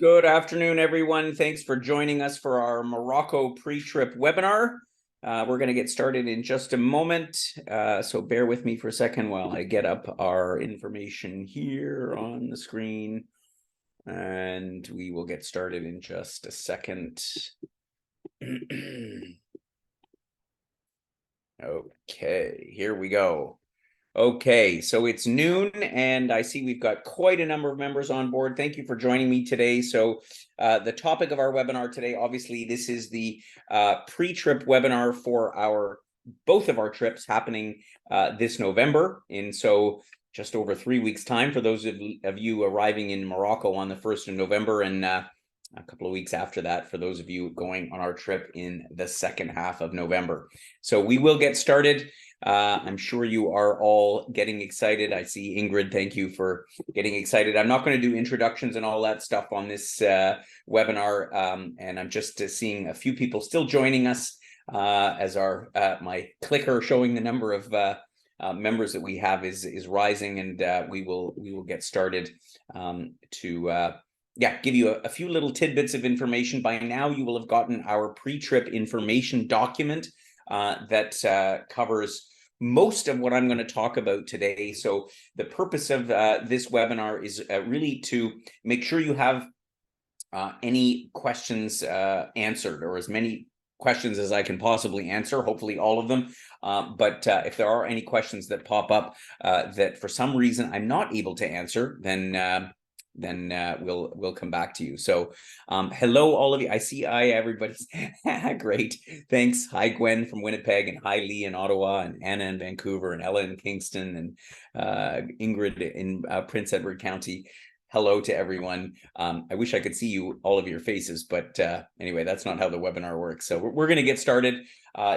Good afternoon, everyone. Thanks for joining us for our Morocco pre-trip webinar. We're going to get started in just a moment, so bear with me for a second while I get up our information here on the screen, and we will get started in just a second. Okay, here we go. Okay, so it's noon, and I see we've got quite a number of members on board. Thank you for joining me today. So the topic of our webinar today, obviously, this is the pre-trip webinar for both of our trips happening this November. And so just over 3 weeks' time for those of you arriving in Morocco on the 1st of November, and a couple of weeks after that for those of you going on our trip in the second half of November. So we will get started. I'm sure you are all getting excited. I see Ingrid, thank you for getting excited. I'm not going to do introductions and all that stuff on this webinar, and I'm just seeing a few people still joining us as my clicker showing the number of members that we have is rising, and we will get started to give you a few little tidbits of information. By now, you will have gotten our pre-trip information document that covers most of what I'm going to talk about today. So the purpose of this webinar is really to make sure you have any questions answered, or as many questions as I can possibly answer, hopefully all of them. But if there are any questions that pop up that for some reason I'm not able to answer, then we'll come back to you. So hello, all of you. I see everybody's great. Thanks. Hi, Gwen from Winnipeg, and hi, Lee in Ottawa, and Anna in Vancouver, and Ella in Kingston, and Ingrid in Prince Edward County. Hello to everyone. I wish I could see you, all of your faces, but anyway, that's not how the webinar works. So we're going to get started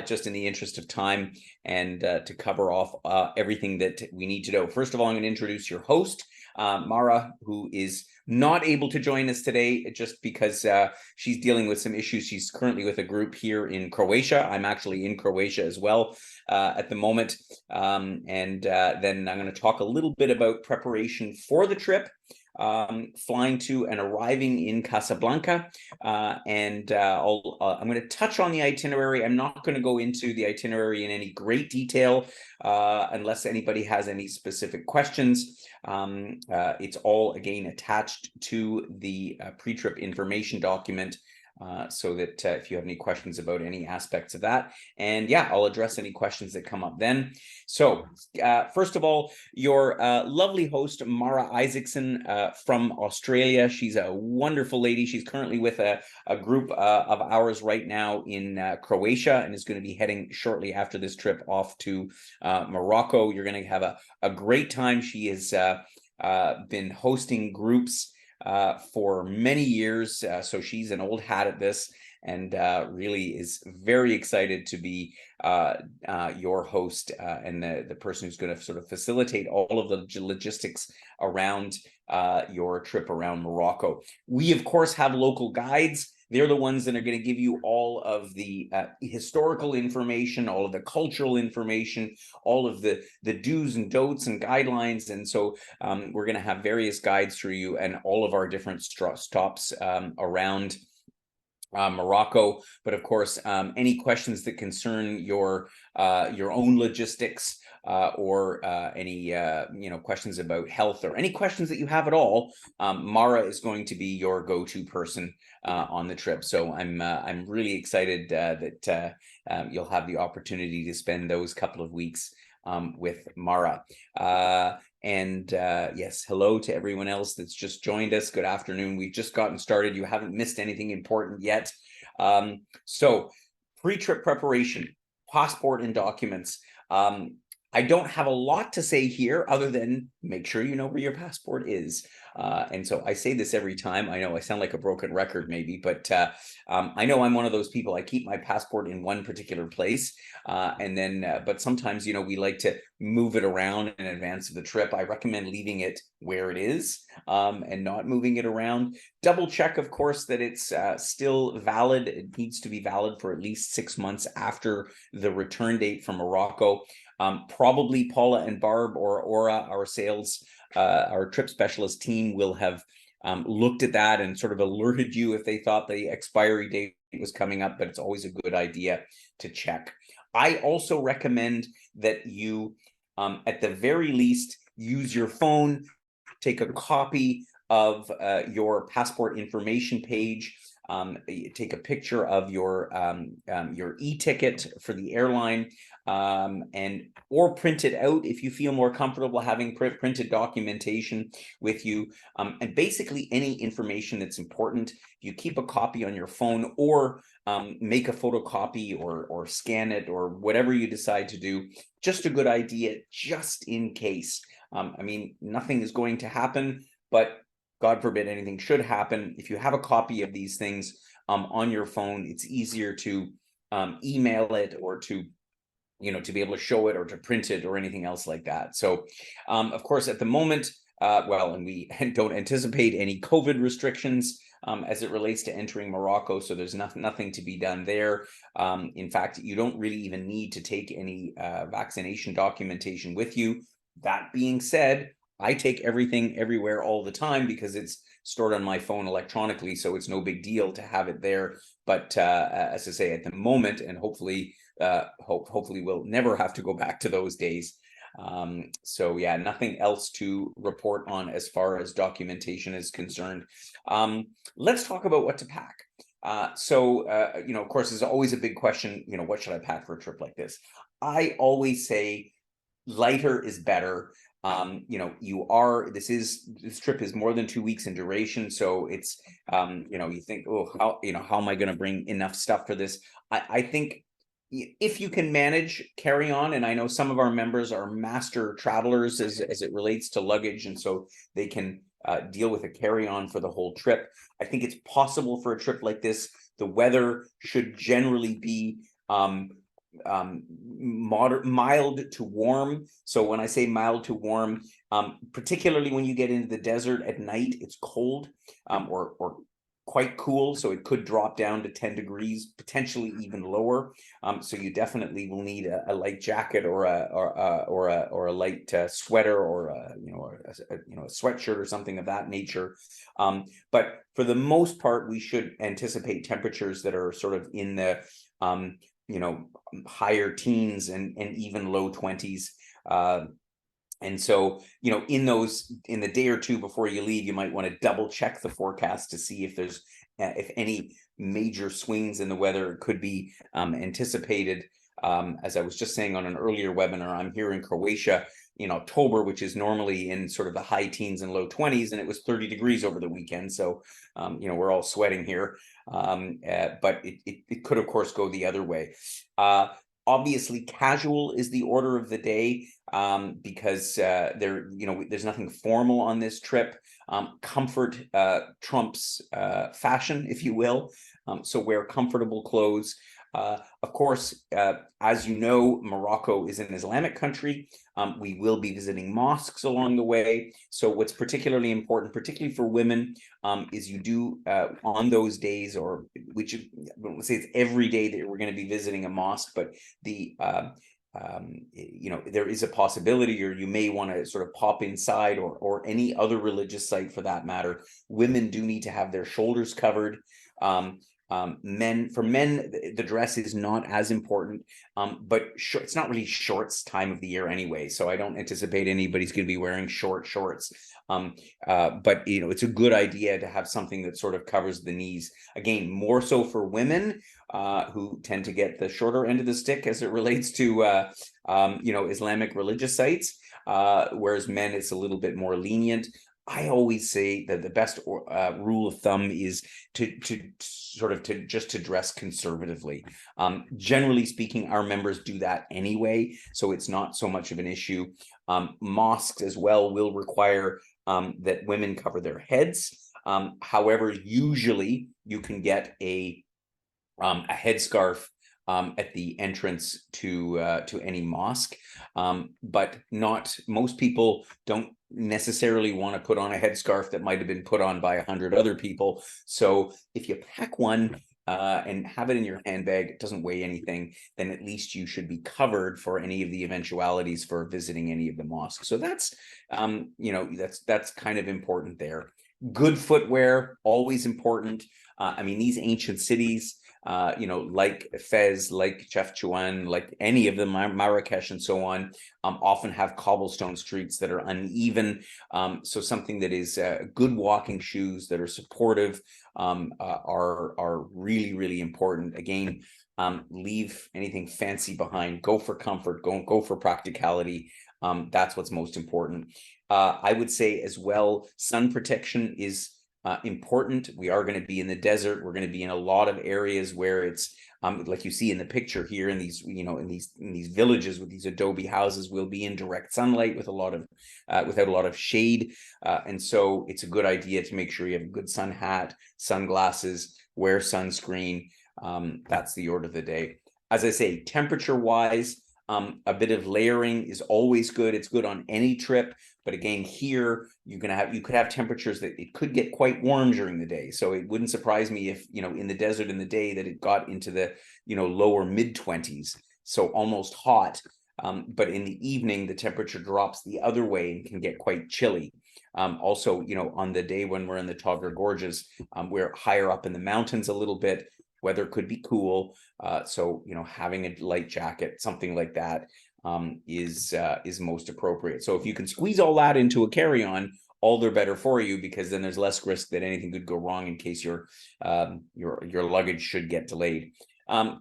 just in the interest of time, and to cover off everything that we need to know. First of all, I'm going to introduce your host, Mara, who is not able to join us today just because she's dealing with some issues. She's currently with a group here in Croatia. I'm actually in Croatia as well at the moment. And then I'm going to talk a little bit about preparation for the trip, flying to and arriving in Casablanca, and I'm going to touch on the itinerary. I'm not going to go into the itinerary in any great detail unless anybody has any specific questions. It's all, again, attached to the pre-trip information document, so that if you have any questions about any aspects of that, and I'll address any questions that come up then. So first of all, your lovely host, Mara Isaacson from Australia. She's a wonderful lady. She's currently with a group of ours right now in Croatia, and is going to be heading shortly after this trip off to Morocco. You're going to have a great time. She has been hosting groups for many years, so she's an old hat at this, and really is very excited to be your host and the person who's going to sort of facilitate all of the logistics around your trip around Morocco. We, of course, have local guides. They're the ones that are going to give you all of the historical information, all of the cultural information, all of the do's and don'ts and guidelines. And so we're going to have various guides for you and all of our different stops around Morocco. But of course, any questions that concern your own logistics, or any questions about health, or any questions that you have at all, Mara is going to be your go-to person on the trip. So I'm really excited that you'll have the opportunity to spend those couple of weeks with Mara. And yes, hello to everyone else that's just joined us. Good afternoon. We've just gotten started. You haven't missed anything important yet. So pre-trip preparation, passport and documents. I don't have a lot to say here other than make sure you know where your passport is. And so I say this every time. I know I sound like a broken record maybe, but I know I'm one of those people. I keep my passport in one particular place, and then but sometimes we like to move it around in advance of the trip. I recommend leaving it where it is, and not moving it around. Double check, of course, that it's still valid. It needs to be valid for at least 6 months after the return date from Morocco. Probably Paula and Barb or Aura, our trip specialist team, will have looked at that and sort of alerted you if they thought the expiry date was coming up, but it's always a good idea to check. I also recommend that you, at the very least, use your phone, take a copy of your passport information page, take a picture of your e-ticket for the airline, or print it out if you feel more comfortable having printed documentation with you, and basically any information that's important. You keep a copy on your phone, or make a photocopy, or scan it, or whatever you decide to do. Just a good idea, just in case. I mean, nothing is going to happen, but God forbid anything should happen. If you have a copy of these things on your phone, it's easier to email it, or to to be able to show it, or to print it, or anything else like that. So, of course, at the moment, well, and we don't anticipate any COVID restrictions as it relates to entering Morocco, so there's nothing to be done there. In fact, you don't really even need to take any vaccination documentation with you. That being said, I take everything everywhere all the time because it's stored on my phone electronically, so it's no big deal to have it there. But as I say, at the moment, and hopefully we'll never have to go back to those days. So yeah, nothing else to report on as far as documentation is concerned. Let's talk about what to pack. Of course, there's always a big question, what should I pack for a trip like this? I always say lighter is better. This trip is more than 2 weeks in duration, so it's you think, oh, how am I going to bring enough stuff for this? I think if you can manage carry on, and I know some of our members are master travelers as it relates to luggage, and so they can deal with a carry-on for the whole trip. I think it's possible for a trip like this. The weather should generally be mild to warm. So when I say mild to warm, particularly when you get into the desert at night, it's cold, or quite cool, so it could drop down to 10 degrees, potentially even lower. So you definitely will need a light jacket, or a light sweater, or a sweatshirt or something of that nature. But for the most part, we should anticipate temperatures that are sort of in the higher teens and even low 20s. And so, in the day or two before you leave, you might want to double check the forecast to see if there's if any major swings in the weather could be anticipated. As I was just saying on an earlier webinar, I'm here in Croatia in October, which is normally in sort of the high teens and low 20s, and it was 30 degrees over the weekend. So, we're all sweating here. But it could, of course, go the other way. Obviously, casual is the order of the day, because there's nothing formal on this trip. Comfort trumps fashion, if you will. So wear comfortable clothes. Of course, as you know, Morocco is an Islamic country. We will be visiting mosques along the way. So what's particularly important, particularly for women, is you do on those days, or which let's say it's every day that we're going to be visiting a mosque, but there is a possibility, or you may want to sort of pop inside, or any other religious site for that matter. Women do need to have their shoulders covered. For men, the dress is not as important, but it's not really shorts time of the year anyway, so I don't anticipate anybody's going to be wearing short shorts. But it's a good idea to have something that sort of covers the knees. Again, more so for women, who tend to get the shorter end of the stick as it relates to Islamic religious sites, whereas men, it's a little bit more lenient. I always say that the best rule of thumb is to dress conservatively. Generally speaking, our members do that anyway, so it's not so much of an issue. Mosques as well will require that women cover their heads. However, usually you can get a headscarf at the entrance to any mosque, but most people don't necessarily want to put on a headscarf that might have been put on by 100 other people. So if you pack one and have it in your handbag, it doesn't weigh anything, then at least you should be covered for any of the eventualities for visiting any of the mosques. So that's that's kind of important there. Good footwear, always important. I mean, these ancient cities, like Fez, like Chefchaouen, like any of them, Marrakesh and so on, often have cobblestone streets that are uneven. So something that is good walking shoes that are supportive are really, really important. Again, leave anything fancy behind. Go for comfort. Go for practicality. That's what's most important. I would say as well, sun protection is important. We are going to be in the desert. We're going to be in a lot of areas where it's like you see in the picture here in these, in these villages with these adobe houses, we'll be in direct sunlight with a lot of without a lot of shade. And so it's a good idea to make sure you have a good sun hat, sunglasses, wear sunscreen. That's the order of the day. As I say, temperature wise, a bit of layering is always good. It's good on any trip. But again, here you could have temperatures that it could get quite warm during the day. So it wouldn't surprise me if, in the desert in the day that it got into the, lower mid-20s. So almost hot. But in the evening, the temperature drops the other way and can get quite chilly. Also, on the day when we're in the Togger Gorges, we're higher up in the mountains a little bit. Weather could be cool. So, having a light jacket, something like that, is most appropriate. So if you can squeeze all that into a carry-on, all the better for you, because then there's less risk that anything could go wrong in case your luggage should get delayed.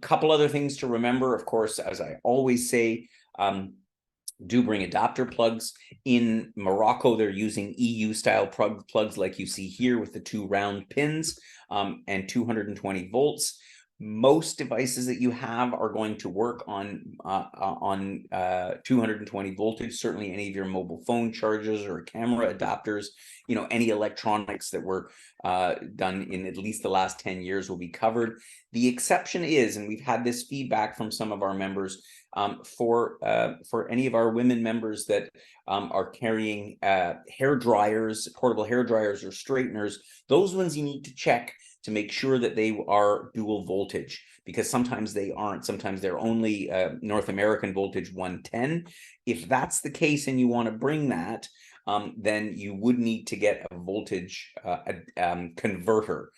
Couple other things to remember, of course, as I always say, do bring adapter plugs. In Morocco, they're using EU style plugs like you see here with the two round pins and 220 volts. Most devices that you have are going to work on 220 voltage. Certainly any of your mobile phone chargers or camera adapters, any electronics that were done in at least the last 10 years will be covered. The exception is, and we've had this feedback from some of our members, for any of our women members that are carrying hair dryers, portable hair dryers or straighteners, those ones you need to check to make sure that they are dual voltage, because sometimes they aren't. Sometimes they're only North American voltage 110. If that's the case and you want to bring that, then you would need to get a voltage converter,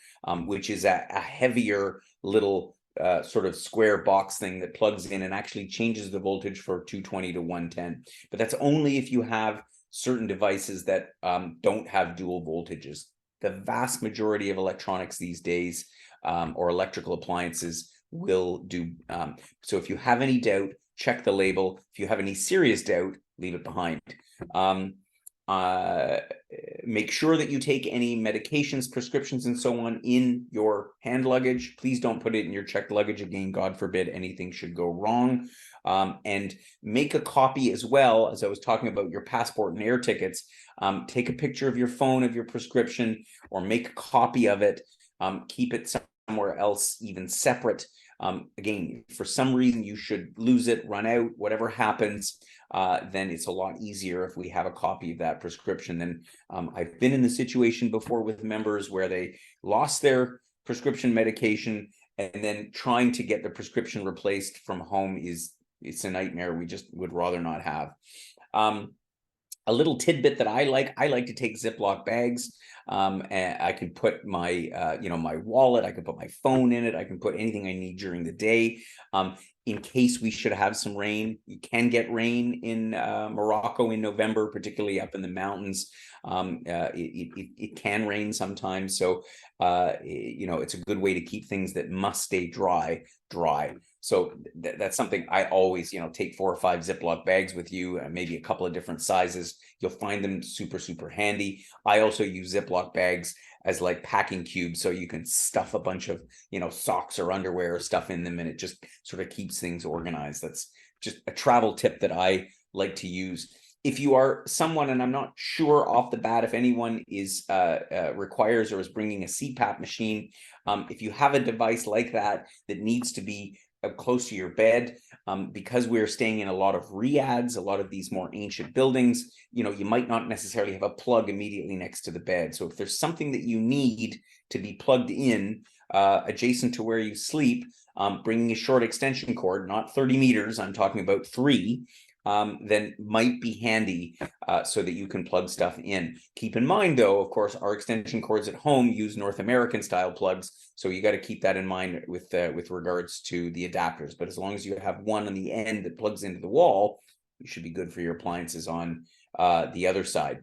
which is a heavier little sort of square box thing that plugs in and actually changes the voltage for 220 to 110. But that's only if you have certain devices that don't have dual voltages. The vast majority of electronics these days, or electrical appliances, will do. So if you have any doubt, check the label. If you have any serious doubt, leave it behind. Make sure that you take any medications, prescriptions, and so on in your hand luggage. Please don't put it in your checked luggage. Again, God forbid anything should go wrong. And make a copy as well, as I was talking about your passport and air tickets. Take a picture of your phone of your prescription, or make a copy of it. Keep it somewhere else, even separate. Again, for some reason you should lose it, run out, whatever happens, then it's a lot easier if we have a copy of that prescription. Then I've been in the situation before with members where they lost their prescription medication, and then trying to get the prescription replaced from home it's a nightmare. We just would rather not have. A little tidbit that I like to take Ziploc bags. And I can put my, my wallet, I can put my phone in it, I can put anything I need during the day. In case we should have some rain. You can get rain in Morocco in November, particularly up in the mountains. It can rain sometimes. So, it's a good way to keep things that must stay dry. So that's something I always, take 4 or 5 Ziploc bags with you, maybe a couple of different sizes. You'll find them super, super handy. I also use Ziploc bags as like packing cubes, so you can stuff a bunch of, socks or underwear or stuff in them, and it just sort of keeps things organized. That's just a travel tip that I like to use. If you are someone, and I'm not sure off the bat if anyone is requires or is bringing a CPAP machine, if you have a device like that needs to be close to your bed, because we're staying in a lot of riads, a lot of these more ancient buildings, you might not necessarily have a plug immediately next to the bed. So if there's something that you need to be plugged in adjacent to where you sleep, bringing a short extension cord, not 30 meters, I'm talking about 3, then might be handy so that you can plug stuff in. Keep in mind, though, of course, our extension cords at home use North American style plugs, so you got to keep that in mind with regards to the adapters. But as long as you have one on the end that plugs into the wall, you should be good for your appliances on the other side.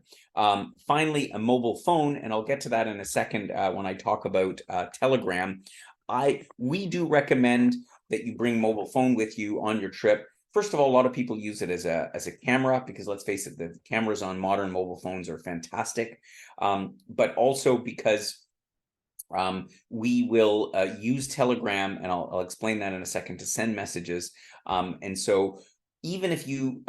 Finally, a mobile phone, and I'll get to that in a second when I talk about Telegram. We do recommend that you bring mobile phone with you on your trip. First of all, a lot of people use it as a camera because, let's face it, the cameras on modern mobile phones are fantastic, but also because we will use Telegram, and I'll explain that in a second, to send messages. And so even if you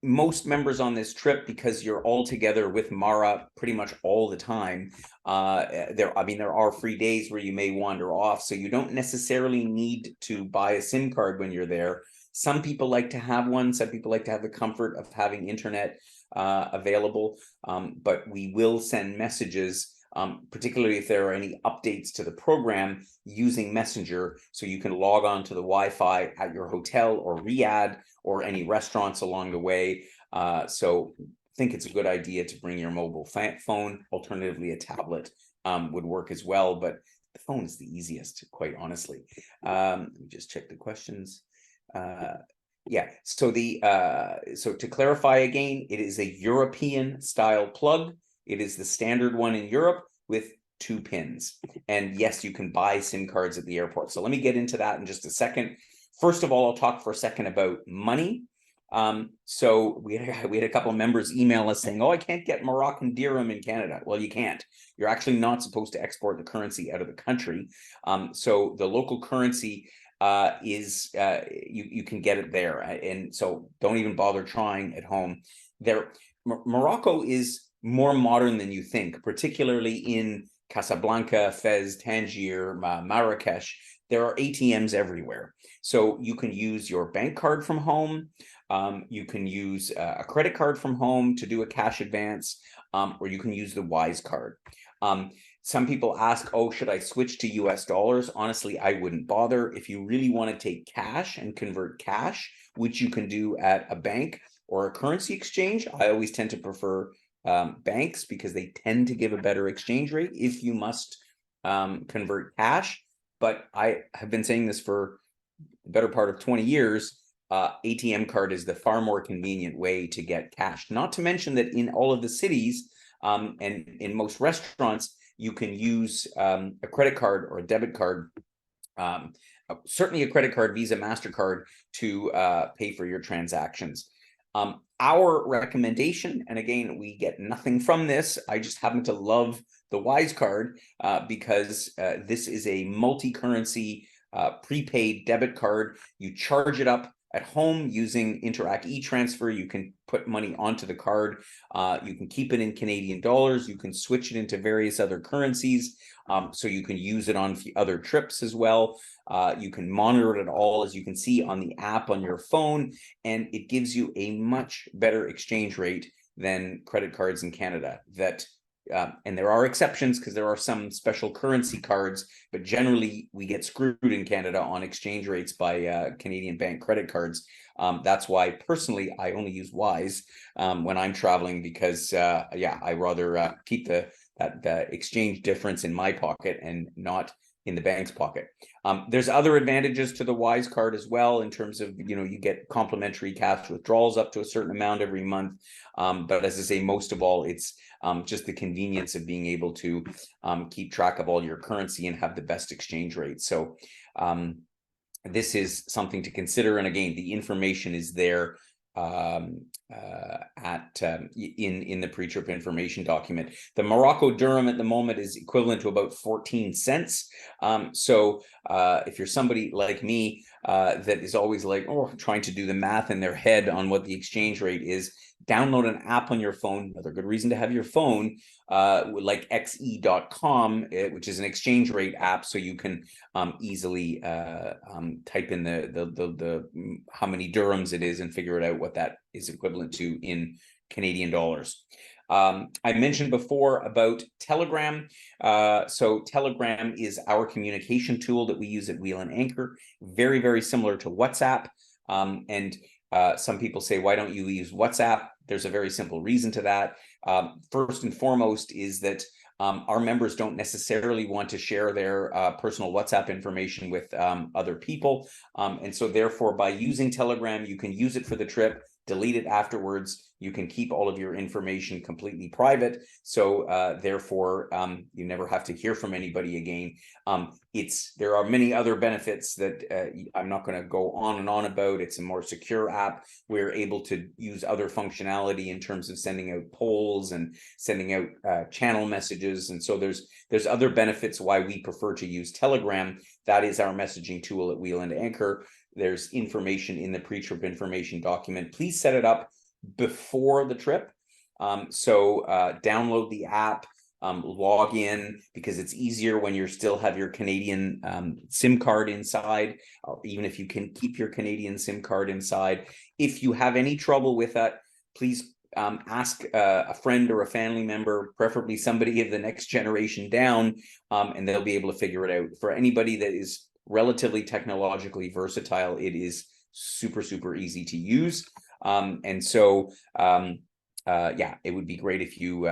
most members on this trip, because you're all together with Mara pretty much all the time, there are free days where you may wander off, so you don't necessarily need to buy a SIM card when you're there. Some people like to have one. Some people like to have the comfort of having internet available, but we will send messages, particularly if there are any updates to the program, using Messenger, so you can log on to the Wi-Fi at your hotel or Riyadh or any restaurants along the way. So I think it's a good idea to bring your mobile phone. Alternatively, a tablet would work as well, but the phone is the easiest, quite honestly. Let me just check the questions. Yeah, so to clarify again, it is a European style plug. It is the standard one in Europe with 2 pins. And yes, you can buy SIM cards at the airport. So let me get into that in just a second. First of all, I'll talk for a second about money. So we had a couple of members email us saying, oh, I can't get Moroccan dirham in Canada. Well, you can't. You're actually not supposed to export the currency out of the country. So the local currency is you can get it there. And so don't even bother trying at home. Morocco is more modern than you think, particularly in Casablanca, Fez, Tangier, Marrakesh. There are ATMs everywhere. So you can use your bank card from home. You can use a credit card from home to do a cash advance, or you can use the Wise card. Some people ask, oh, should I switch to US dollars? Honestly, I wouldn't bother. If you really want to take cash and convert cash, which you can do at a bank or a currency exchange, I always tend to prefer banks because they tend to give a better exchange rate if you must convert cash. But I have been saying this for the better part of 20 years. ATM card is the far more convenient way to get cash. Not to mention that in all of the cities and in most restaurants, you can use a credit card or a debit card, certainly a credit card, Visa, MasterCard, to pay for your transactions. Our recommendation, and again, we get nothing from this, I just happen to love the Wise card because this is a multi-currency prepaid debit card. You charge it up at home using Interac e-transfer. You can put money onto the card. You can keep it in Canadian dollars. You can switch it into various other currencies. So you can use it on other trips as well. You can monitor it all, as you can see on the app on your phone, and it gives you a much better exchange rate than credit cards in Canada. And there are exceptions because there are some special currency cards, but generally we get screwed in Canada on exchange rates by Canadian bank credit cards. That's why personally I only use Wise when I'm traveling because I rather keep the exchange difference in my pocket and not in the bank's pocket. There's other advantages to the Wise card as well, in terms of, you get complimentary cash withdrawals up to a certain amount every month. But as I say, most of all, it's just the convenience of being able to keep track of all your currency and have the best exchange rate. So this is something to consider. And again, the information is there in the pre-trip information document. The Morocco dirham at the moment is equivalent to about 14 cents. So if you're somebody like me that is always trying to do the math in their head on what the exchange rate is, download an app on your phone. Another good reason to have your phone, like xe.com, which is an exchange rate app, so you can easily type in the how many dirhams it is and figure it out what that is equivalent to in Canadian dollars. I mentioned before about Telegram. So Telegram is our communication tool that we use at Wheel and Anchor, very, very similar to WhatsApp. And Some people say, why don't you use WhatsApp? There's a very simple reason to that. First and foremost is that our members don't necessarily want to share their personal WhatsApp information with other people. And so therefore, by using Telegram, you can use it for the trip, delete it afterwards. You can keep all of your information completely private. So therefore, you never have to hear from anybody again. There are many other benefits that I'm not going to go on and on about. It's a more secure app. We're able to use other functionality in terms of sending out polls and sending out channel messages. And so there's other benefits why we prefer to use Telegram. That is our messaging tool at Wheel and Anchor. There's information in the pre-trip information document. Please set it up before the trip. So download the app, log in, because it's easier when you still have your Canadian SIM card inside, even if you can keep your Canadian SIM card inside. If you have any trouble with that, please ask a friend or a family member, preferably somebody of the next generation down, and they'll be able to figure it out. For anybody that is relatively technologically versatile, it is super, super easy to use. And so, yeah, it would be great if you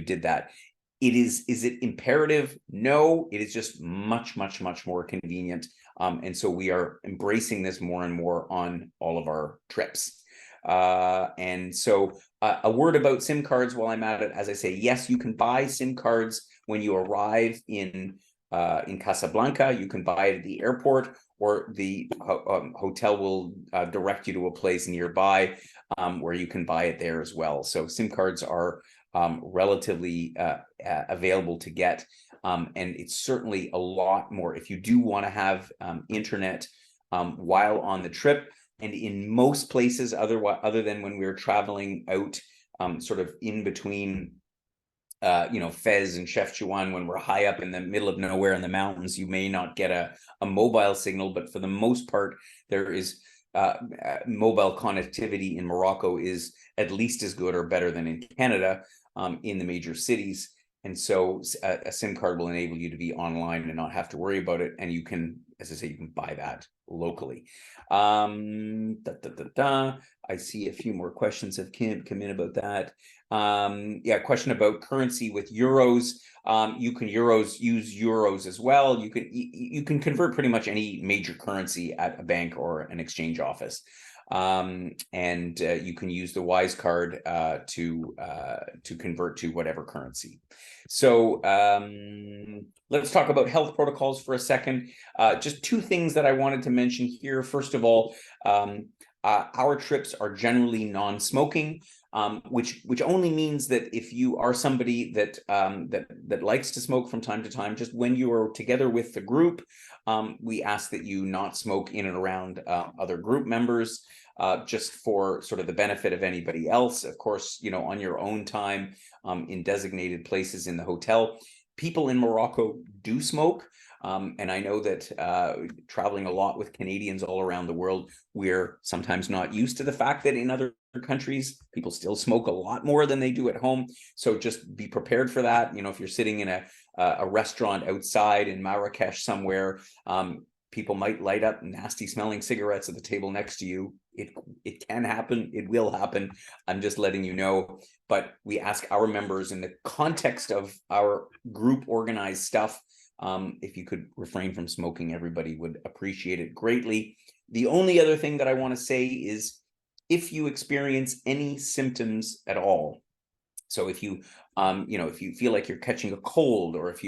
did that. Is it imperative? No, it is just much, much, much more convenient. And so we are embracing this more and more on all of our trips. And so a word about SIM cards while I'm at it. As I say, yes, you can buy SIM cards when you arrive in Casablanca. You can buy it at the airport, or the hotel will direct you to a place nearby where you can buy it there as well. So SIM cards are relatively available to get. And it's certainly a lot more if you do want to have internet while on the trip. And in most places, other than when we're traveling out sort of in between Fez and Chefchaouen, when we're high up in the middle of nowhere in the mountains, you may not get a mobile signal, but for the most part, there is mobile connectivity in Morocco is at least as good or better than in Canada in the major cities. And so a SIM card will enable you to be online and not have to worry about it. And you can, as I say, you can buy that locally. I see a few more questions have come in about that. Yeah, question about currency with euros. You can use euros as well. You can convert pretty much any major currency at a bank or an exchange office. And you can use the Wise card to convert to whatever currency. So let's talk about health protocols for a second. Just two things that I wanted to mention here. First of all, our trips are generally non-smoking, which only means that if you are somebody that likes to smoke from time to time, just when you are together with the group, we ask that you not smoke in and around other group members, just for sort of the benefit of anybody else. Of course, on your own time, in designated places in the hotel. People in Morocco do smoke. And I know that traveling a lot with Canadians all around the world, we're sometimes not used to the fact that in other countries, people still smoke a lot more than they do at home. So just be prepared for that. If you're sitting in a restaurant outside in Marrakesh somewhere, people might light up nasty smelling cigarettes at the table next to you. It can happen. It will happen. I'm just letting you know. But we ask our members, in the context of our group organized stuff, if you could refrain from smoking, everybody would appreciate it greatly. The only other thing that I want to say is, if you experience any symptoms at all, so if you feel like you're catching a cold, or if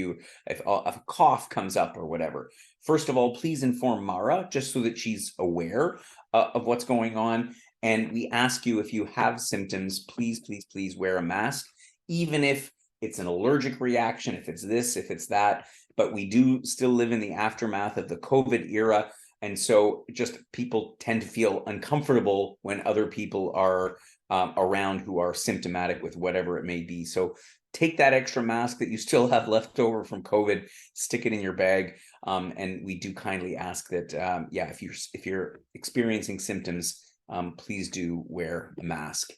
a cough comes up or whatever, first of all, please inform Mara, just so that she's aware of what's going on. And we ask you, if you have symptoms, please, please, please wear a mask, even if it's an allergic reaction, if it's this, if it's that. But we do still live in the aftermath of the COVID era. And so just people tend to feel uncomfortable when other people are around who are symptomatic with whatever it may be. So take that extra mask that you still have left over from COVID, stick it in your bag. And we do kindly ask that, if you're experiencing symptoms, please do wear a mask.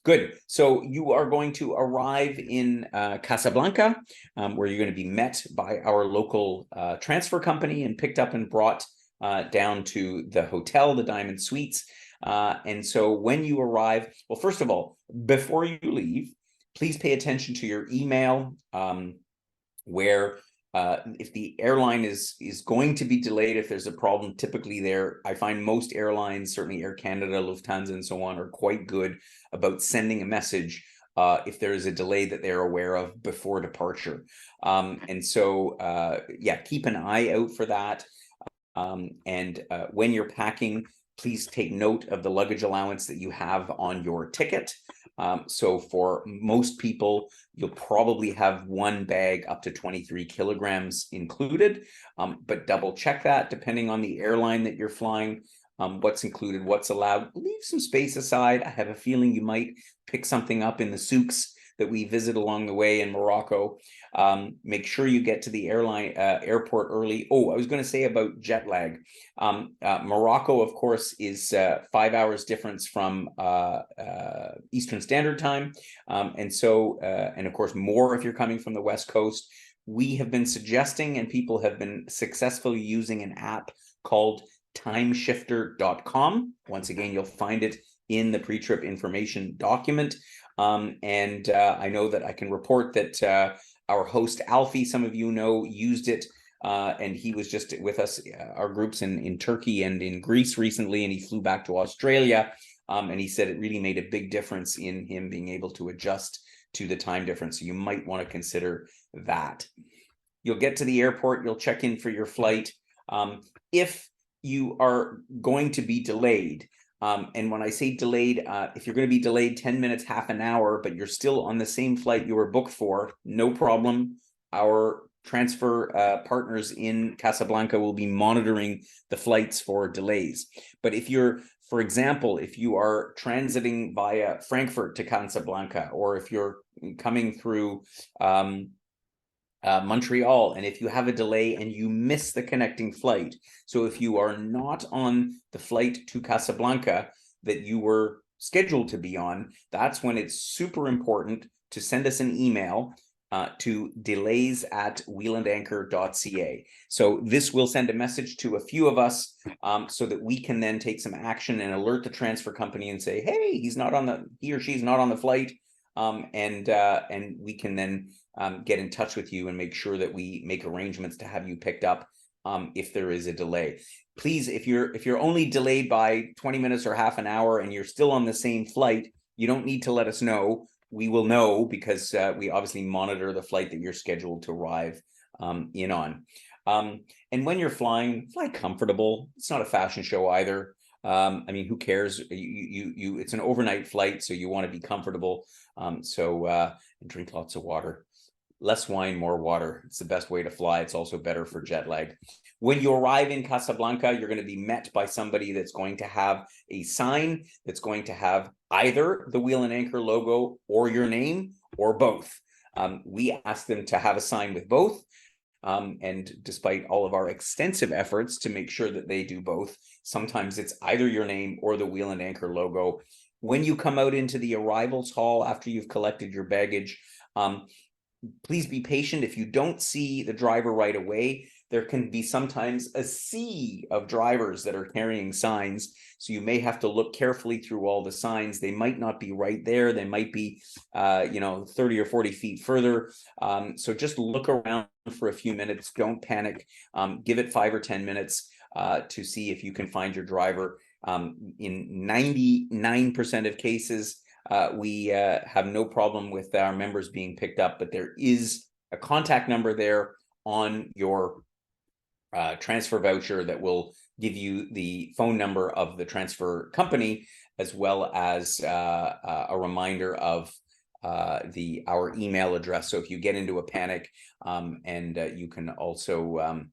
Good. So you are going to arrive in Casablanca, where you're going to be met by our local transfer company and picked up and brought down to the hotel, the Diamond Suites. And so when you arrive, well, first of all, before you leave, please pay attention to your email, where if the airline is going to be delayed, if there's a problem, typically I find most airlines, certainly Air Canada, Lufthansa, and so on, are quite good about sending a message if there is a delay that they're aware of before departure. And so, yeah, keep an eye out for that. And when you're packing, please take note of the luggage allowance that you have on your ticket. So for most people, you'll probably have one bag up to 23 kilograms included, but double check that depending on the airline that you're flying, what's included, what's allowed. Leave some space aside. I have a feeling you might pick something up in the souks that we visit along the way in Morocco. Make sure you get to the airport early. Oh, I was going to say about jet lag. Morocco, of course, is 5 hours difference from Eastern Standard Time. And so, and of course, more if you're coming from the West Coast. We have been suggesting, and people have been successfully using, an app called timeshifter.com. Once again, you'll find it in the pre-trip information document. And I know that I can report that our host Alfie, some of you know, used it, and he was just with us, our groups in Turkey and in Greece recently, and he flew back to Australia, and he said it really made a big difference in him being able to adjust to the time difference. So you might want to consider that. You'll get to the airport, you'll check in for your flight. If you are going to be delayed, and when I say delayed, if you're going to be delayed 10 minutes, half an hour, but you're still on the same flight you were booked for, no problem. Our transfer partners in Casablanca will be monitoring the flights for delays. But if you're, for example, if you are transiting via Frankfurt to Casablanca, or if you're coming through Montreal, and if you have a delay and you miss the connecting flight, so if you are not on the flight to Casablanca that you were scheduled to be on, that's when it's super important to send us an email to delays@wheelandanchor.ca. So this will send a message to a few of us, so that we can then take some action and alert the transfer company and say, hey, he or she's not on the flight, and we can then get in touch with you and make sure that we make arrangements to have you picked up if there is a delay. Please, if you're only delayed by 20 minutes or half an hour and you're still on the same flight, you don't need to let us know. We will know, because we obviously monitor the flight that you're scheduled to arrive in on. And when you're flying, fly comfortable. It's not a fashion show either. I mean, who cares? It's an overnight flight, so you want to be comfortable. And drink lots of water. Less wine, more water. It's the best way to fly. It's also better for jet lag. When you arrive in Casablanca, you're going to be met by somebody that's going to have a sign that's going to have either the Wheel and Anchor logo or your name, or both. We asked them to have a sign with both. And despite all of our extensive efforts to make sure that they do both, sometimes it's either your name or the Wheel and Anchor logo. When you come out into the arrivals hall after you've collected your baggage, please be patient. If you don't see the driver right away, there can be sometimes a sea of drivers that are carrying signs. So you may have to look carefully through all the signs. They might not be right there. They might be, 30 or 40 feet further. So just look around for a few minutes. Don't panic. Give it 5 or 10 minutes to see if you can find your driver. In 99% of cases, we have no problem with our members being picked up, but there is a contact number there on your transfer voucher that will give you the phone number of the transfer company, as well as a reminder of our email address. So if you get into a panic, and you can also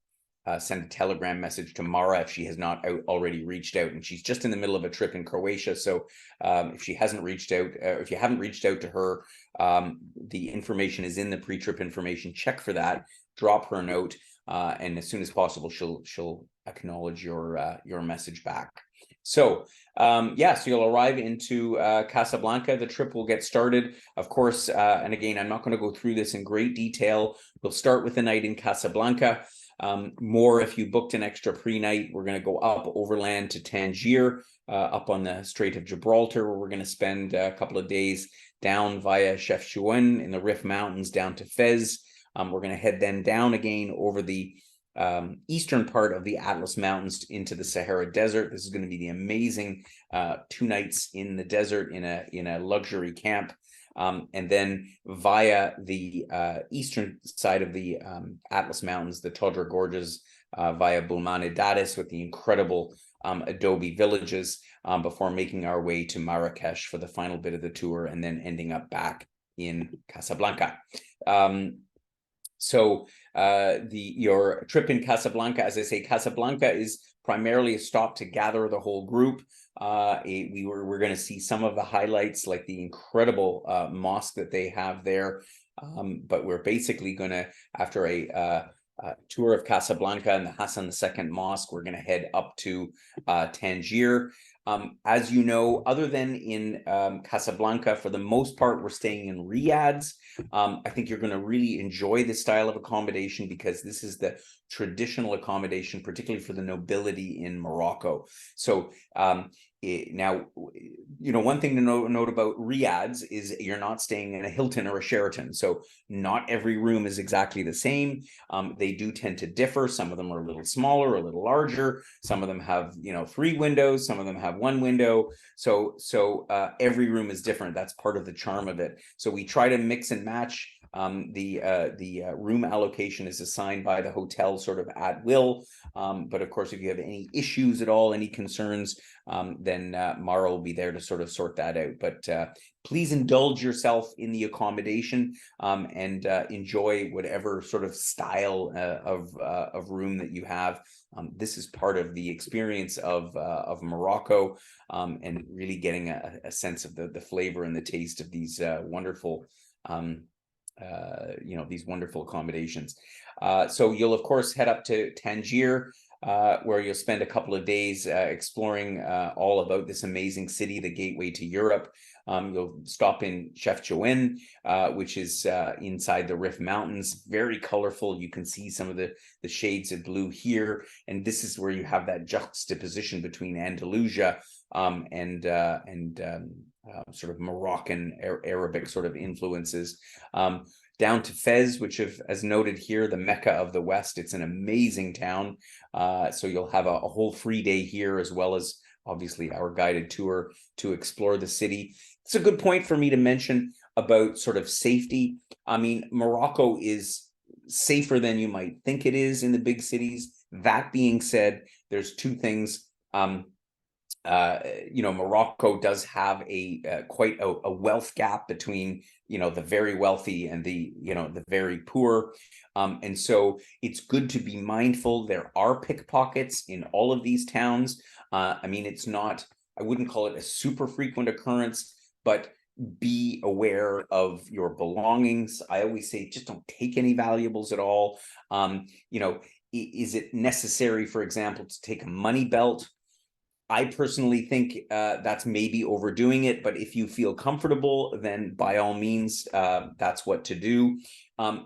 send a telegram message to Mara if she has not already reached out, and she's just in the middle of a trip in Croatia. So if she hasn't reached out, or if you haven't reached out to her, the information is in the pre-trip information. Check for that, drop her a note, and as soon as possible, she'll acknowledge your message back. So so you'll arrive into Casablanca. The trip will get started, of course, and again, I'm not going to go through this in great detail. We'll start with the night in Casablanca. More if you booked an extra pre-night. We're going to go up overland to Tangier, up on the Strait of Gibraltar, where we're going to spend a couple of days down via Chefchaouen in the Rif Mountains down to Fez. We're going to head then down again over the eastern part of the Atlas Mountains into the Sahara Desert. This is going to be the amazing 2 nights in the desert in a luxury camp. And then via the eastern side of the Atlas Mountains, the Todra Gorges, via Bulmanidades with the incredible adobe villages, before making our way to Marrakesh for the final bit of the tour, and then ending up back in Casablanca. So your trip in Casablanca, as I say, Casablanca is primarily a stop to gather the whole group. We're going to see some of the highlights, like the incredible mosque that they have there. But we're basically going to, after a tour of Casablanca and the Hassan II Mosque, we're going to head up to Tangier. As you know, other than in Casablanca, for the most part, we're staying in riads. I think you're going to really enjoy this style of accommodation because this is the traditional accommodation, particularly for the nobility in Morocco. So now, one thing to note about riads is you're not staying in a Hilton or a Sheraton. So not every room is exactly the same. They do tend to differ. Some of them are a little smaller, a little larger. Some of them have, 3 windows. Some of them have 1 window. So every room is different. That's part of the charm of it. So we try to mix and match. The room allocation is assigned by the hotel sort of at will. But of course, if you have any issues at all, any concerns, then Mara will be there to sort of sort that out. But please indulge yourself in the accommodation, and enjoy whatever sort of style of room that you have. This is part of the experience of Morocco, and really getting a sense of the flavor and the taste of these wonderful these wonderful accommodations. So you'll of course head up to Tangier, where you'll spend a couple of days exploring all about this amazing city, the gateway to Europe. You'll stop in Chefchaouen, which is inside the Rif Mountains. Very colorful. You can see some of the shades of blue here, and this is where you have that juxtaposition between Andalusia and sort of Moroccan Arabic sort of influences. Down to Fez, which, as noted here, the Mecca of the West. It's an amazing town. So you'll have a whole free day here, as well as obviously our guided tour to explore the city. It's a good point for me to mention about sort of safety. I mean, Morocco is safer than you might think it is in the big cities. That being said, there's 2 things. Morocco does have quite a wealth gap between, the very wealthy and the very poor. And so it's good to be mindful. There are pickpockets in all of these towns. I mean, I wouldn't call it a super frequent occurrence, but be aware of your belongings. I always say, just don't take any valuables at all. Is it necessary, for example, to take a money belt? I personally think that's maybe overdoing it, but if you feel comfortable, then by all means, that's what to do.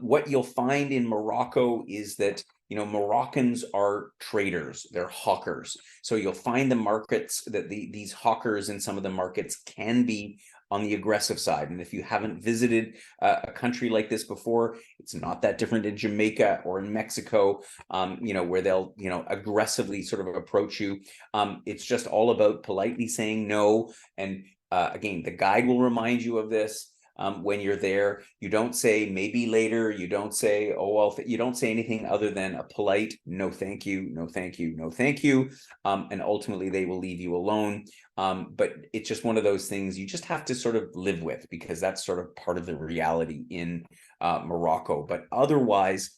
What you'll find in Morocco is that, Moroccans are traders, they're hawkers. So you'll find the markets that these hawkers in some of the markets can be on the aggressive side. And if you haven't visited a country like this before, it's not that different in Jamaica or in Mexico, where they'll, aggressively sort of approach you. It's just all about politely saying no. And again, the guide will remind you of this. When you're there, you don't say maybe later, you don't say, oh, well, you don't say anything other than a polite no thank you, no thank you, no thank you, and ultimately they will leave you alone. But it's just one of those things you just have to sort of live with, because that's sort of part of the reality in Morocco. But otherwise,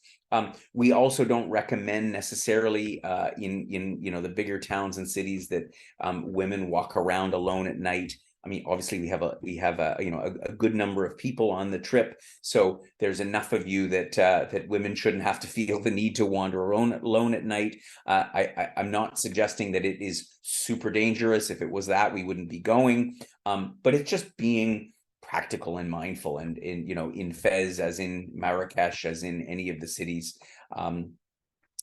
we also don't recommend necessarily in the bigger towns and cities that women walk around alone at night. I mean, obviously we have a good number of people on the trip, so there's enough of you that women shouldn't have to feel the need to wander alone at night. I'm not suggesting that it is super dangerous. If it was that, we wouldn't be going. But it's just being practical and mindful, and in Fez, as in Marrakesh, as in any of the cities.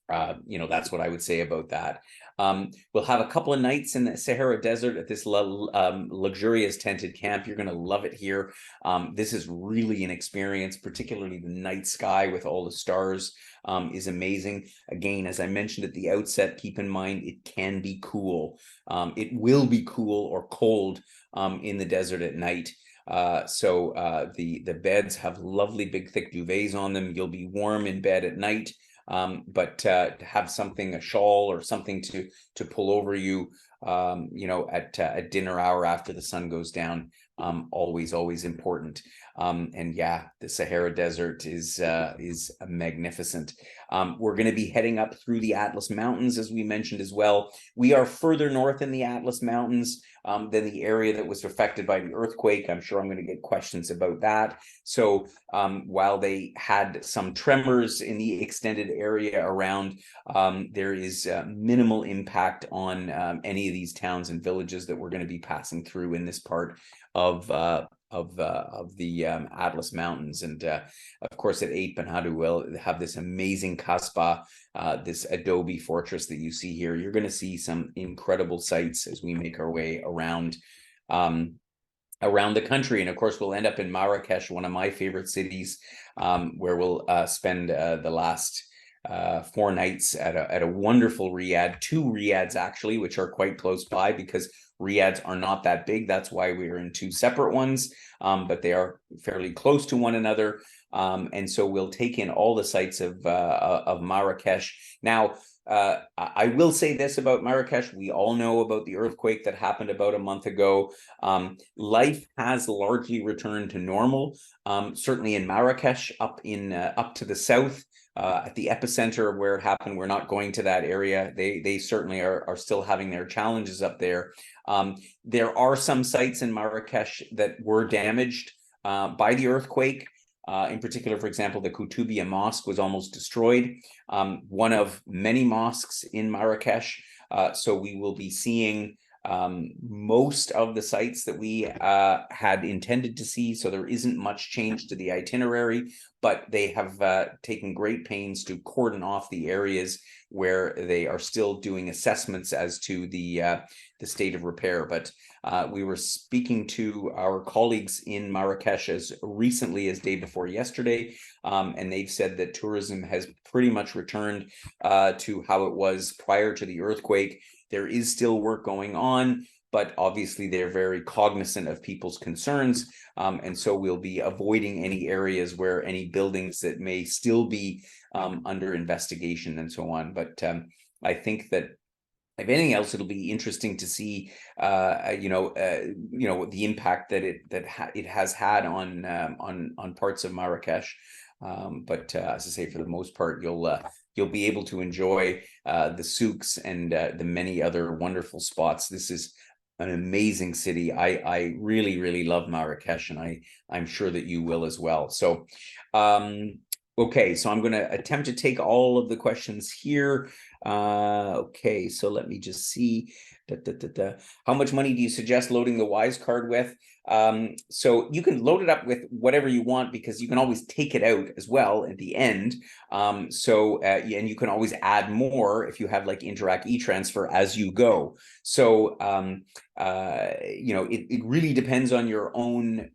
That's what I would say about that. We'll have a couple of nights in the Sahara Desert at this luxurious tented camp. You're going to love it here. This is really an experience, particularly the night sky with all the stars is amazing. Again, as I mentioned at the outset, keep in mind it can be cool. It will be cool or cold in the desert at night. The beds have lovely big thick duvets on them. You'll be warm in bed at night. But to have something, a shawl or something to pull over you, at dinner hour after the sun goes down, always important. And yeah, the Sahara Desert is magnificent. We're going to be heading up through the Atlas Mountains, as we mentioned as well. We are further north in the Atlas Mountains than the area that was affected by the earthquake. I'm sure I'm going to get questions about that. So while they had some tremors in the extended area around, there is minimal impact on any of these towns and villages that we're going to be passing through in this part of the Atlas Mountains. And of course at Eight Penhadu we'll have this amazing kasbah, this adobe fortress that you see here. You're going to see some incredible sights as we make our way around the country. And of course we'll end up in Marrakesh, one of my favorite cities, where we'll spend the last 4 nights at a wonderful riad, 2 riads actually, which are quite close by, because riads are not that big. That's why we are in 2 separate ones, but they are fairly close to one another. And so we'll take in all the sights of Marrakesh. Now, I will say this about Marrakesh. We all know about the earthquake that happened about a month ago. Life has largely returned to normal. Certainly in Marrakesh, up to the south, at the epicenter of where it happened. We're not going to that area. They certainly are still having their challenges up there. There are some sites in Marrakesh that were damaged by the earthquake. In particular, for example, the Koutoubia Mosque was almost destroyed, one of many mosques in Marrakesh. So we will be seeing most of the sites that we had intended to see. So there isn't much change to the itinerary, but they have taken great pains to cordon off the areas where they are still doing assessments as to the state of repair. But we were speaking to our colleagues in Marrakesh as recently as day before yesterday, and they've said that tourism has pretty much returned to how it was prior to the earthquake. There is still work going on, but obviously they're very cognizant of people's concerns. And so we'll be avoiding any areas where any buildings that may still be under investigation and so on. But I think that if anything else, it'll be interesting to see, the impact that it has had on parts of Marrakesh. But as I say, for the most part, you'll be able to enjoy the souks and the many other wonderful spots. This is an amazing city. I really love Marrakesh, and I'm sure that you will as well. So okay, so I'm going to attempt to take all of the questions here. Okay, so let me just see. How much money do you suggest loading the Wise card with? So you can load it up with whatever you want, because you can always take it out as well at the end. And you can always add more if you have like Interac e-transfer as you go. So it really depends on your own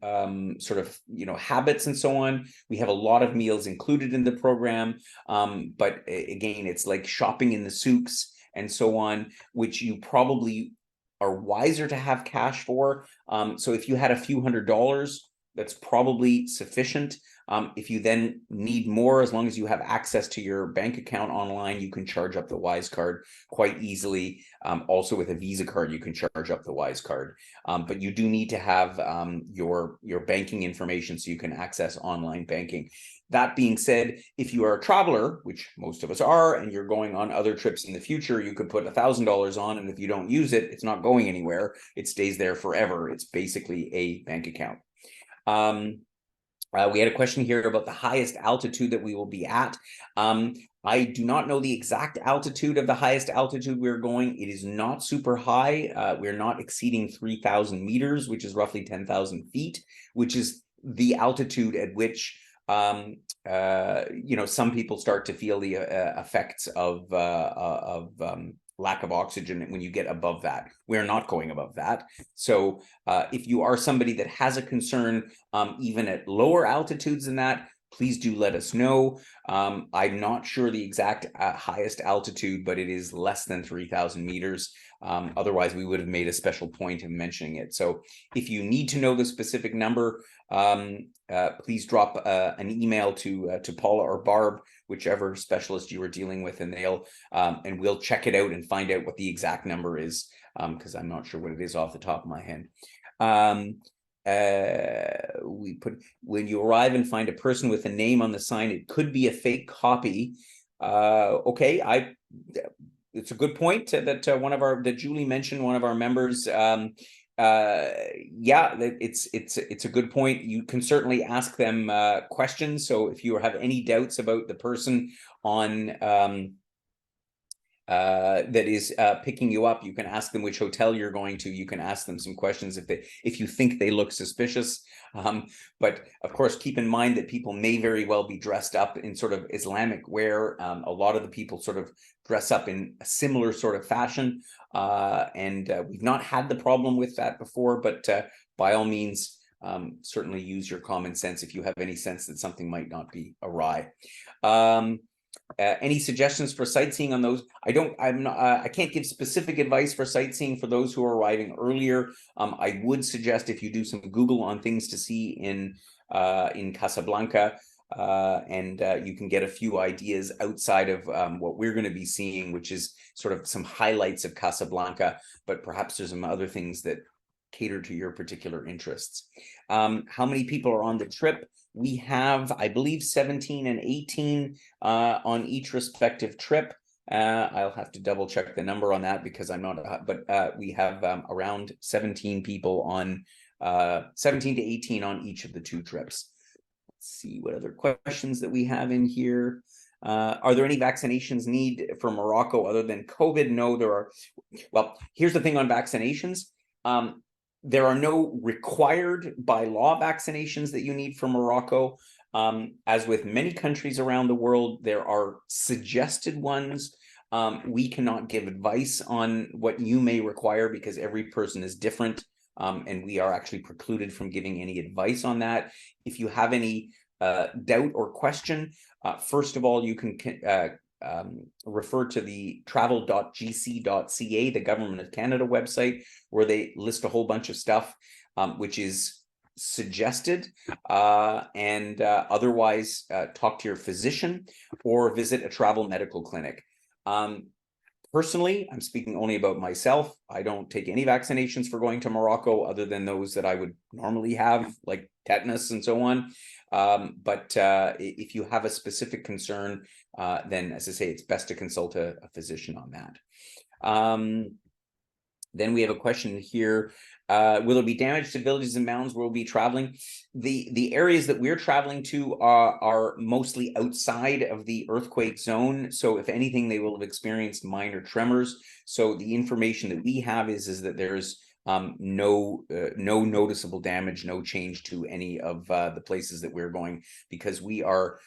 sort of habits and so on. We have a lot of meals included in the program, but again, it's like shopping in the souks and so on, which you probably are wiser to have cash for. So if you had a few $100s, that's probably sufficient. If you then need more, as long as you have access to your bank account online, you can charge up the Wise card quite easily. Also with a Visa card, you can charge up the Wise card. But you do need to have your banking information so you can access online banking. That being said, if you are a traveler, which most of us are, and you're going on other trips in the future, you could put $1,000 on, and if you don't use it, it's not going anywhere. It stays there forever. It's basically a bank account. We had a question here about the highest altitude that we will be at. I do not know the exact altitude of the highest altitude we're going. It is not super high. We're not exceeding 3,000 meters, which is roughly 10,000 feet, which is the altitude at which some people start to feel the effects of lack of oxygen when you get above that. We're not going above that. So if you are somebody that has a concern, even at lower altitudes than that, please do let us know. I'm not sure the exact highest altitude, but it is less than 3,000 meters. Otherwise, we would have made a special point of mentioning it. So if you need to know the specific number, please drop an email to Paula or Barb, whichever specialist you are dealing with, and and we'll check it out and find out what the exact number is, because I'm not sure what it is off the top of my head. We put, when you arrive and find a person with a name on the sign, it could be a fake copy. Okay, it's a good point that that Julie mentioned, one of our members. Yeah, it's a good point. You can certainly ask them questions. So if you have any doubts about the person on that is picking you up, you can ask them which hotel you're going to. You can ask them some questions if you think they look suspicious. But of course, keep in mind that people may very well be dressed up in sort of Islamic wear. A lot of the people sort of dress up in a similar sort of fashion, and we've not had the problem with that before. But by all means, certainly use your common sense if you have any sense that something might not be awry. Any suggestions for sightseeing on those? I can't give specific advice for sightseeing for those who are arriving earlier. I would suggest if you do some Google on things to see in Casablanca, and you can get a few ideas outside of what we're going to be seeing, which is sort of some highlights of Casablanca, but perhaps there's some other things that cater to your particular interests. How many people are on the trip? We have, I believe, 17 and 18 on each respective trip. I'll have to double check the number on that because I'm not, but we have around 17 people on, 17 to 18 on each of the two trips. Let's see what other questions that we have in here. Are there any vaccinations needed for Morocco other than COVID? No, there are. Well, here's the thing on vaccinations. There are no required by law vaccinations that you need for Morocco. As with many countries around the world, there are suggested ones. We cannot give advice on what you may require because every person is different, and we are actually precluded from giving any advice on that. If you have any doubt or question, first of all, you can refer to the travel.gc.ca, the Government of Canada website, where they list a whole bunch of stuff, which is suggested, and otherwise talk to your physician or visit a travel medical clinic. Personally, I'm speaking only about myself. I don't take any vaccinations for going to Morocco other than those that I would normally have, like tetanus and so on. But if you have a specific concern, then, as I say, it's best to consult a physician on that. Then we have a question here. Will there be damage to villages and mountains where we'll be traveling? The areas that we're traveling to are mostly outside of the earthquake zone. So if anything, they will have experienced minor tremors. So the information that we have is that there's no noticeable damage, no change to any of the places that we're going, because we are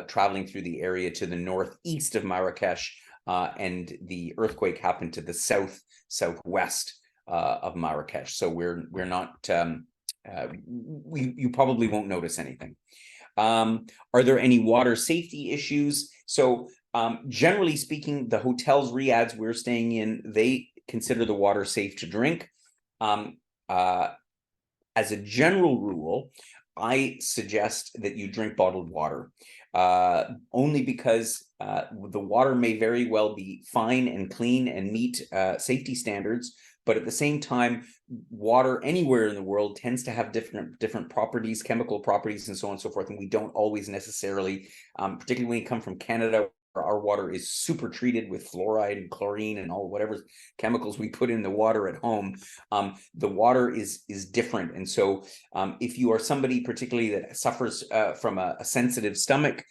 traveling through the area to the northeast of Marrakesh, and the earthquake happened to the southwest of Marrakesh. So we're not, you probably won't notice anything. Are there any water safety issues? So generally speaking, the hotels, riads we're staying in, they consider the water safe to drink. As a general rule, I suggest that you drink bottled water, only because the water may very well be fine and clean and meet safety standards, but at the same time, water anywhere in the world tends to have different properties, chemical properties, and so on and so forth, and we don't always necessarily, particularly when you come from Canada, our water is super treated with fluoride and chlorine and all whatever chemicals we put in the water at home. The water is different, and so if you are somebody particularly that suffers from a sensitive stomach,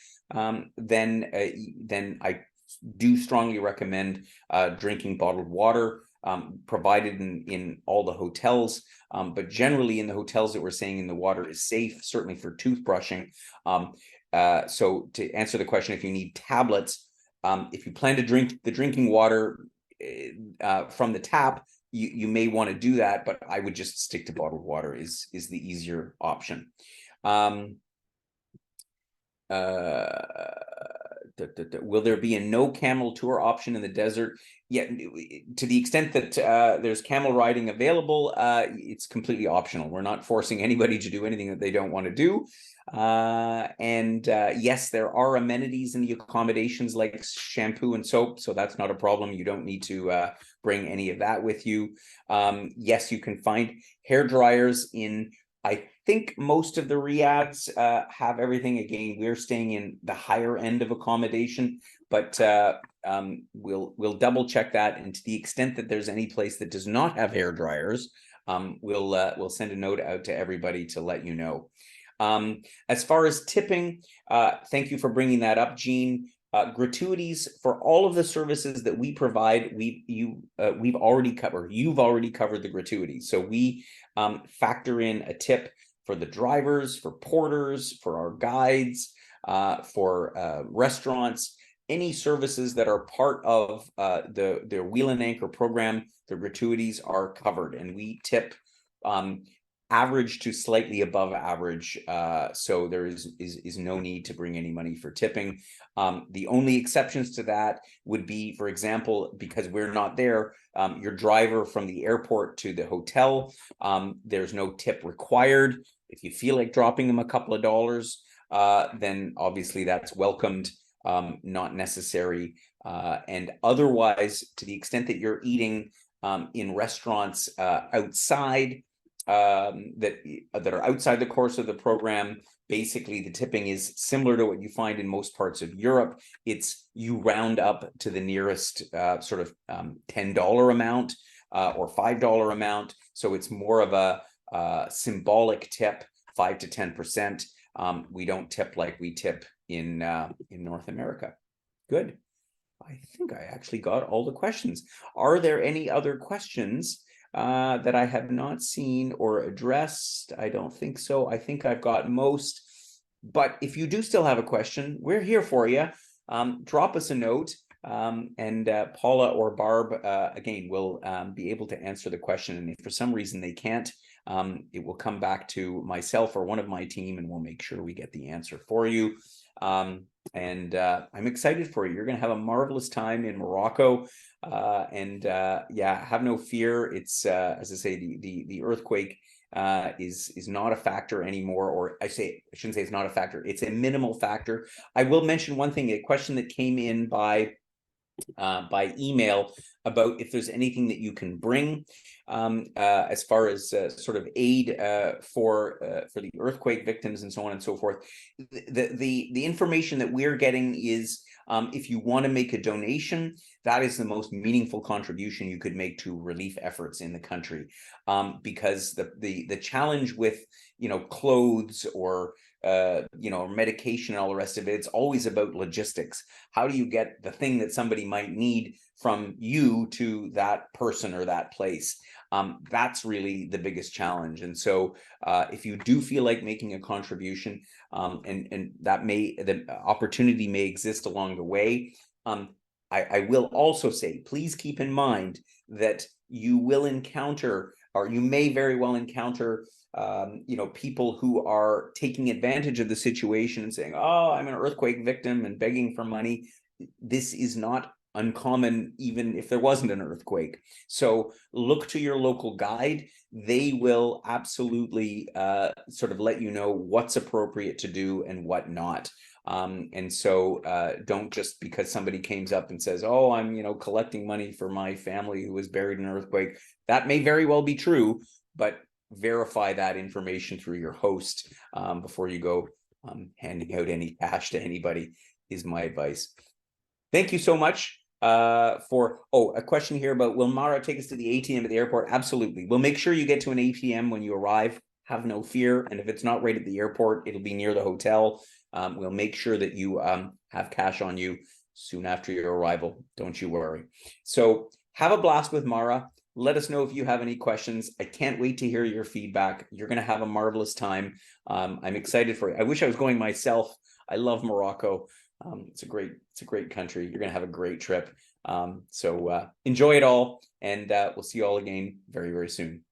then I do strongly recommend drinking bottled water. provided in all the hotels. But generally in the hotels that we're saying the water is safe, certainly for toothbrushing. So to answer the question, if you need tablets, if you plan to drink the drinking water from the tap, you may want to do that, but I would just stick to bottled water is the easier option. Will there be a no camel tour option in the desert? Yeah, to the extent that there's camel riding available, it's completely optional. We're not forcing anybody to do anything that they don't want to do. Yes, there are amenities in the accommodations like shampoo and soap, so that's not a problem. You don't need to bring any of that with you. Yes, you can find hair dryers in, I think most of the riads have everything. Again, we're staying in the higher end of accommodation, but we'll double check that. And to the extent that there's any place that does not have hair dryers, we'll send a note out to everybody to let you know. As far as tipping, thank you for bringing that up, Jean. Gratuities for all of the services that we provide, you've already covered the gratuities. So we factor in a tip for the drivers, for porters, for our guides, for restaurants, any services that are part of the Wheel and Anchor program. The gratuities are covered, and we tip average to slightly above average, so there is no need to bring any money for tipping. The only exceptions to that would be, for example, because we're not there, your driver from the airport to the hotel, there's no tip required. If you feel like dropping them a couple of dollars, then obviously that's welcomed, not necessary. And otherwise, to the extent that you're eating in restaurants outside, that are outside the course of the program, basically the tipping is similar to what you find in most parts of Europe. It's you round up to the nearest sort of $10 amount or $5 amount. So it's more of a symbolic tip, 5 to 10%. We don't tip like we tip in North America. Good. I think I actually got all the questions. Are there any other questions that I have not seen or addressed? I don't think so. I think I've got most. But if you do still have a question, we're here for you. Drop us a note, and Paula or Barb, again, will be able to answer the question. And if for some reason they can't, it will come back to myself or one of my team, and we'll make sure we get the answer for you. I'm excited for you. You're going to have a marvelous time in Morocco. Yeah, have no fear. It's as I say, the earthquake is not a factor anymore, or I shouldn't say it's not a factor. It's a minimal factor. I will mention one thing, a question that came in by email about if there's anything that you can bring as far as sort of aid for the earthquake victims and so on and so forth. The information that we're getting is if you want to make a donation, that is the most meaningful contribution you could make to relief efforts in the country, because the challenge with clothes or medication and all the rest of it, it's always about logistics. How do you get the thing that somebody might need from you to that person or that place? That's really the biggest challenge. And so if you do feel like making a contribution, and the opportunity may exist along the way, I will also say, please keep in mind that you will encounter, or you may very well encounter, people who are taking advantage of the situation and saying, oh, I'm an earthquake victim, and begging for money. This is not uncommon, even if there wasn't an earthquake. So look to your local guide. They will absolutely sort of let you know what's appropriate to do and what not. And so don't just because somebody comes up and says, oh, I'm collecting money for my family who was buried in an earthquake. That may very well be true, but verify that information through your host before you go handing out any cash to anybody, is my advice. Thank you so much for a question here about, will Mara take us to the ATM at the airport? Absolutely. We'll make sure you get to an ATM when you arrive. Have no fear. And if it's not right at the airport, it'll be near the hotel. We'll make sure that you have cash on you soon after your arrival. Don't you worry. So have a blast with Mara. Let us know if you have any questions. I can't wait to hear your feedback. You're going to have a marvelous time. I'm excited for you. I wish I was going myself. I love Morocco. It's a great country. You're going to have a great trip. So enjoy it all, and we'll see you all again very, very soon.